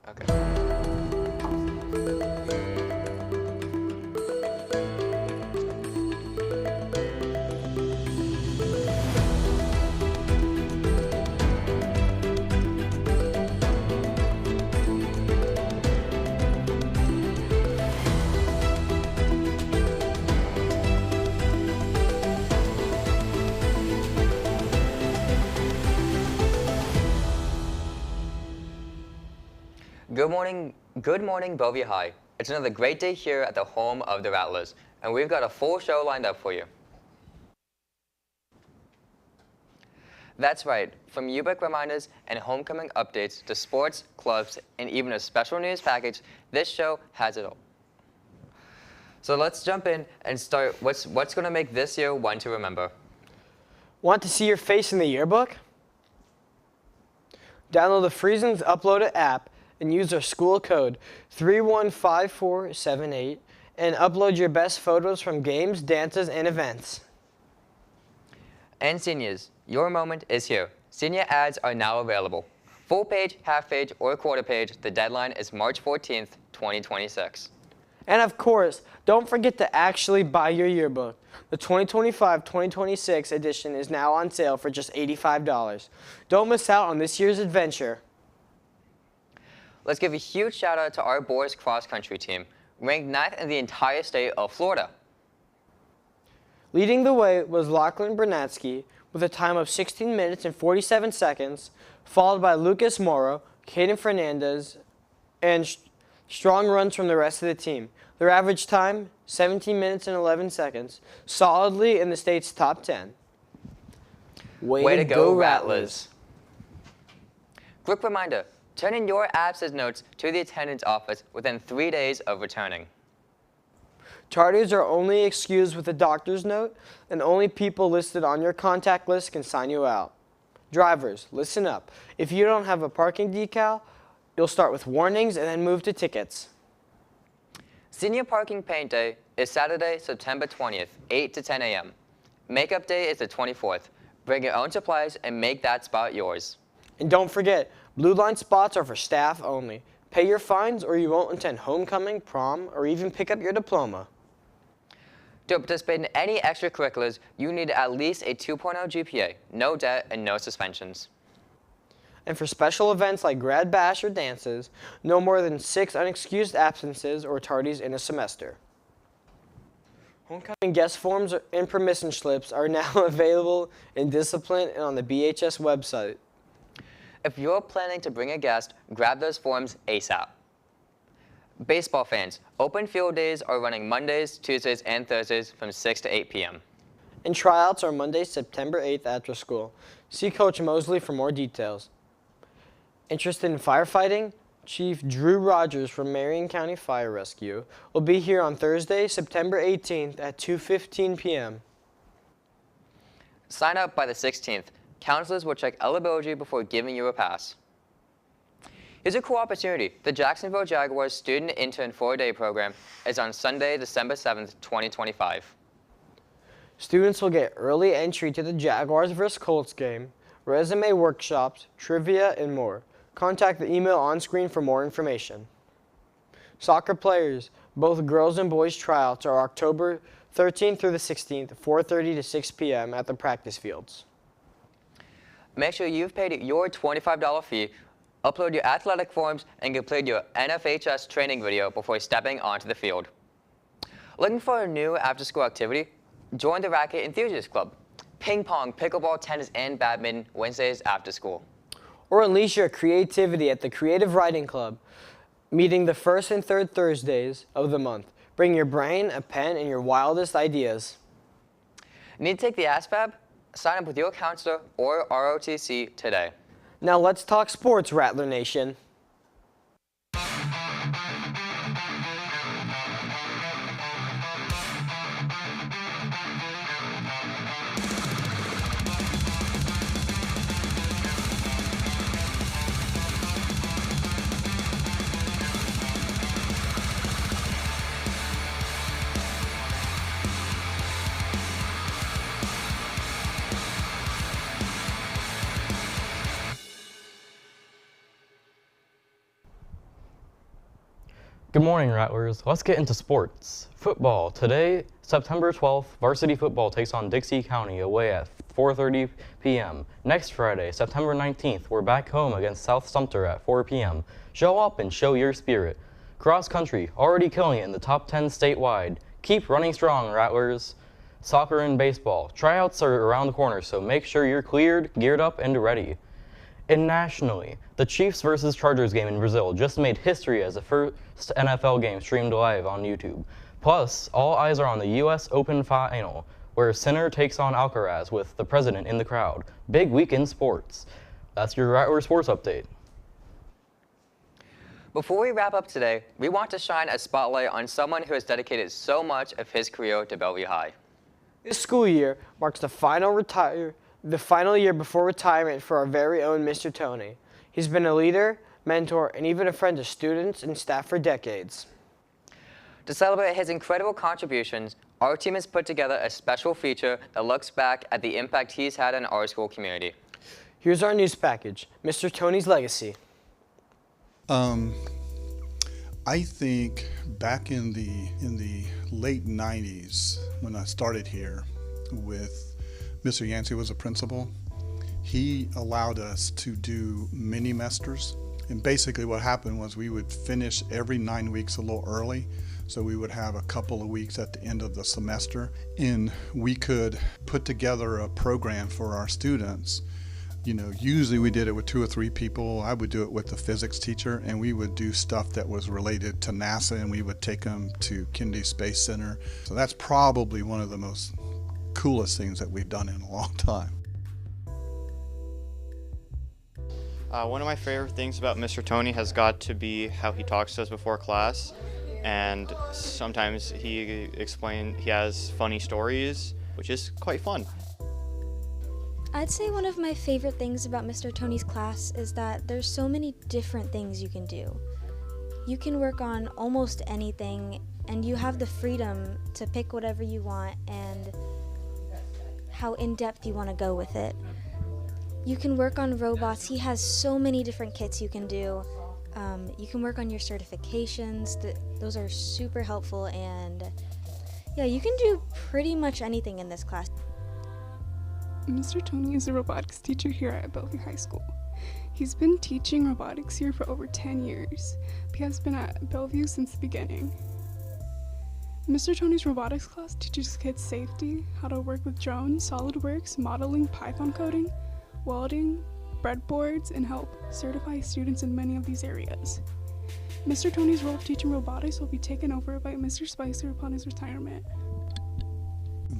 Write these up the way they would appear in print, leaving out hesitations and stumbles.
Okay. Good morning, Bellevue High. It's another great day here at the home of the Rattlers, and we've got a full show lined up for you. That's right, from yearbook reminders and homecoming updates to sports, clubs, and even a special news package, this show has it all. So let's jump in and start what's going to make this year one to remember. Want to see your face in the yearbook? Download the Friesens Upload It app and use our school code 315478 and upload your best photos from games, dances, and events. And seniors, your moment is here. Senior ads are now available. Full page, half page, or quarter page, the deadline is March 14th, 2026. And of course, don't forget to actually buy your yearbook. The 2025-2026 edition is now on sale for just $85. Don't miss out on this year's adventure. Let's give a huge shout out to our boys cross country team, ranked 9th in the entire state of Florida. Leading the way was Lachlan Bernatsky with a time of 16 minutes and 47 seconds, followed by Lucas Morrow, Caden Fernandez, and strong runs from the rest of the team. Their average time, 17 minutes and 11 seconds, solidly in the state's top 10. Way to go, Rattlers. Quick reminder, turn in your absence notes to the attendance office within 3 days of returning. Tardies are only excused with a doctor's note, and only people listed on your contact list can sign you out. Drivers, listen up. If you don't have a parking decal, you'll start with warnings and then move to tickets. Senior Parking Paint Day is Saturday, September 20th, 8 to 10 a.m. Makeup Day is the 24th. Bring your own supplies and make that spot yours. And don't forget, blue line spots are for staff only. Pay your fines or you won't attend homecoming, prom, or even pick up your diploma. To participate in any extracurriculars, you need at least a 2.0 GPA, no debt, and no suspensions. And for special events like grad bash or dances, no more than 6 unexcused absences or tardies in a semester. Homecoming guest forms and permission slips are now available in Discipline and on the BHS website. If you're planning to bring a guest, grab those forms ASAP. Baseball fans, open field days are running Mondays, Tuesdays, and Thursdays from 6 to 8 p.m. And tryouts are Monday, September 8th after school. See Coach Mosley for more details. Interested in firefighting? Chief Drew Rogers from Marion County Fire Rescue will be here on Thursday, September 18th at 2:15 p.m. Sign up by the 16th. Counselors will check eligibility before giving you a pass. Here's a cool opportunity. The Jacksonville Jaguars Student Intern 4-Day program is on Sunday, December 7th, 2025. Students will get early entry to the Jaguars vs. Colts game, resume workshops, trivia, and more. Contact the email on screen for more information. Soccer players, both girls and boys tryouts are October 13th through the 16th, 4:30 to 6 p.m. at the practice fields. Make sure you've paid your $25 fee, upload your athletic forms, and complete your NFHS training video before stepping onto the field. Looking for a new after-school activity? Join the Racket Enthusiast Club. Ping pong, pickleball, tennis, and badminton Wednesdays after school. Or unleash your creativity at the Creative Writing Club, meeting the first and third Thursdays of the month. Bring your brain, a pen, and your wildest ideas. Need to take the ASVAB? Sign up with your counselor or ROTC today. Now let's talk sports, Rattler Nation. Good morning, Rattlers. Let's get into sports. Football. Today, September 12th, varsity football takes on Dixie County away at 4:30 p.m. Next Friday, September 19th, we're back home against South Sumter at 4 p.m. Show up and show your spirit. Cross country, already killing it in the top 10 statewide. Keep running strong, Rattlers. Soccer and baseball. Tryouts are around the corner, so make sure you're cleared, geared up, and ready. And nationally, the Chiefs vs. Chargers game in Brazil just made history as the first NFL game streamed live on YouTube. Plus, all eyes are on the U.S. Open Final, where Sinner takes on Alcaraz with the president in the crowd. Big week in sports. That's your Rattler Sports Update. Before we wrap up today, we want to shine a spotlight on someone who has dedicated so much of his career to Bellevue High. This school year marks the final year before retirement for our very own Mr. Tony. He's been a leader, mentor, and even a friend to students and staff for decades. To celebrate his incredible contributions, our team has put together a special feature that looks back at the impact he's had in our school community. Here's our news package, Mr. Tony's Legacy. I think back in the late 90s when I started here with Mr. Yancey was a principal, he allowed us to do mini semesters. And basically what happened was we would finish every 9 weeks a little early. So we would have a couple of weeks at the end of the semester, and we could put together a program for our students. You know, usually we did it with 2 or 3 people. I would do it with the physics teacher, and we would do stuff that was related to NASA, and we would take them to Kennedy Space Center. So that's probably one of the most coolest things that we've done in a long time. One of my favorite things about Mr. Tony has got to be how he talks to us before class, and sometimes he has funny stories, which is quite fun. I'd say one of my favorite things about Mr. Tony's class is that there's so many different things you can do. You can work on almost anything, and you have the freedom to pick whatever you want and how in-depth you want to go with it. You can work on robots. He has so many different kits you can do. You can work on your certifications. Those are super helpful, and yeah, you can do pretty much anything in this class. Mr. Tony is a robotics teacher here at Bellevue High School. He's been teaching robotics here for over 10 years. He has been at Bellevue since the beginning. Mr. Tony's robotics class teaches kids safety, how to work with drones, SolidWorks, modeling, Python coding, welding, breadboards, and help certify students in many of these areas. Mr. Tony's role of teaching robotics will be taken over by Mr. Spicer upon his retirement.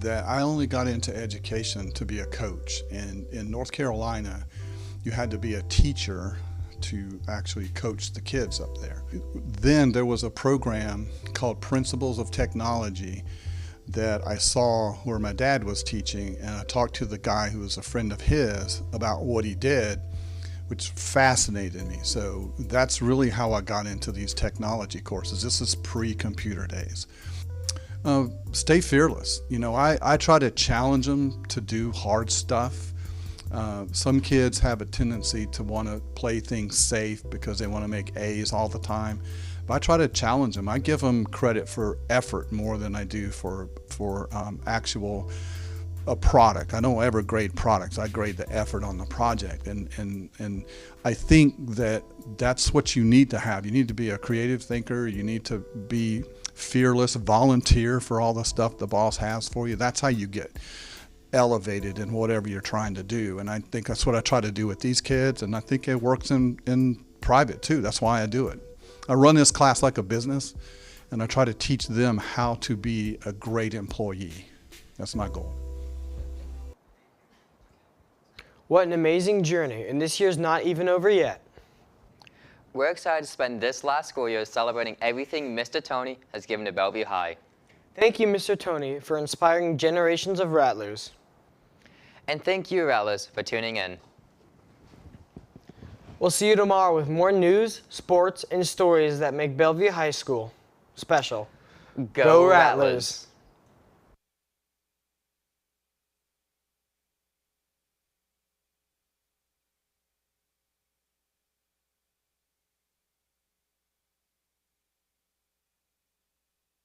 That I only got into education to be a coach, and in North Carolina you had to be a teacher to actually coach the kids up there. Then there was a program called Principles of Technology that I saw where my dad was teaching, and I talked to the guy who was a friend of his about what he did, which fascinated me. So that's really how I got into these technology courses. This is pre-computer days. Stay fearless. You know, I try to challenge them to do hard stuff. Some kids have a tendency to want to play things safe because they want to make A's all the time. But I try to challenge them. I give them credit for effort more than I do for actual a product. I don't ever grade products. I grade the effort on the project. And I think that that's what you need to have. You need to be a creative thinker. You need to be fearless, volunteer for all the stuff the boss has for you. That's how you get elevated in whatever you're trying to do. And I think that's what I try to do with these kids, and I think it works in private too. That's why I do it. I run this class like a business, and I try to teach them how to be a great employee. That's my goal. What an amazing journey, and this year's not even over yet. We're excited to spend this last school year celebrating everything Mr. Tony has given to Bellevue High. Thank you, Mr. Tony, for inspiring generations of Rattlers. And thank you, Rattlers, for tuning in. We'll see you tomorrow with more news, sports, and stories that make Bellevue High School special. Go Rattlers!